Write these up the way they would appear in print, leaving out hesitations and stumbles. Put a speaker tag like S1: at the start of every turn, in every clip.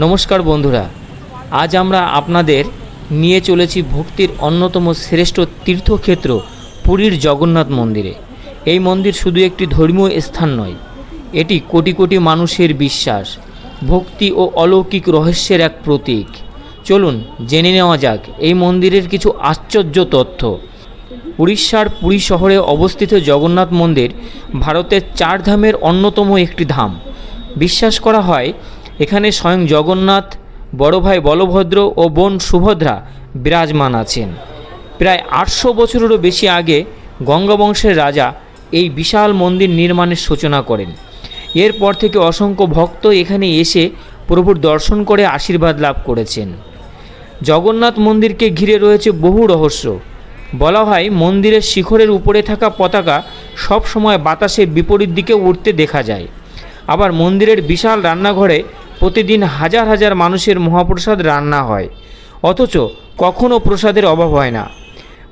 S1: নমস্কার বন্ধুরা, আজ আমরা আপনাদের নিয়ে চলেছি ভক্তির অন্যতম শ্রেষ্ঠ তীর্থক্ষেত্র পুরীর জগন্নাথ মন্দিরে। এই মন্দির শুধু একটি ধর্মীয় স্থান নয়, এটি কোটি কোটি মানুষের বিশ্বাস, ভক্তি ও অলৌকিক রহস্যের এক প্রতীক। চলুন জেনে নেওয়া যাক এই মন্দিরের কিছু আশ্চর্য তথ্য। উড়িষ্যার পুরী শহরে অবস্থিত জগন্নাথ মন্দির ভারতের চার ধামের অন্যতম একটি ধাম। বিশ্বাস করা হয় এখানে স্বয়ং জগন্নাথ, বড় ভাই বলভদ্র ও বোন সুভদ্রা বিরাজমান আছেন। প্রায় 800 বছরেরও বেশি আগে গঙ্গা বংশের রাজা এই বিশাল মন্দির নির্মাণের সূচনা করেন। এরপর থেকে অসংখ্য ভক্ত এখানে এসে প্রভুর দর্শন করে আশীর্বাদ লাভ করেছেন। জগন্নাথ মন্দিরকে ঘিরে রয়েছে বহু রহস্য। বলা হয় মন্দিরের শিখরের উপরে থাকা পতাকা সব সময় বাতাসে বিপরীত দিকে উঠতে দেখা যায়। আবার মন্দিরের বিশাল রান্নাঘরে প্রতিদিন হাজার হাজার মানুষের মহাপ্রসাদ রান্না হয়, অথচ কখনও প্রসাদের অভাব হয় না।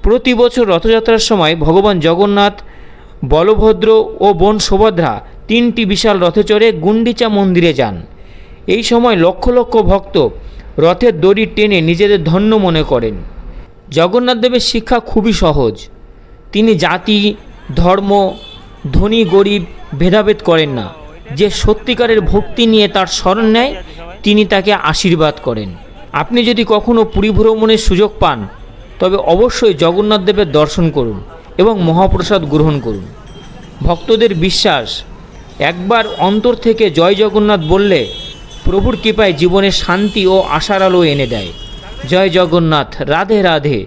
S1: প্রতি বছর রথযাত্রার সময় ভগবান জগন্নাথ, বলভদ্র ও বোন সুভদ্রা 3টি বিশাল রথে চড়ে গুন্ডিচা মন্দিরে যান। এই সময় লক্ষ লক্ষ ভক্ত রথের দড়ি টেনে নিজেদের ধন্য মনে করেন। জগন্নাথ দেবের শিক্ষা খুবই সহজ। তিনি জাতি, ধর্ম, ধনী গরিব ভেদাভেদ করেন না। যে সত্যিকারের ভক্তি নিয়ে তার শরণ নেয় তিনি তাকে আশীর্বাদ করেন। আপনি যদি কখনও পুরী ভ্রমণের সুযোগ পান তবে অবশ্যই জগন্নাথ দেবের দর্শন করুন এবং মহাপ্রসাদ গ্রহণ করুন। ভক্তদের বিশ্বাস, একবার অন্তর থেকে জয় জগন্নাথ বললে প্রভুর কৃপায় জীবনে শান্তি ও আশার আলো এনে দেয়। জয় জগন্নাথ, রাধে রাধে।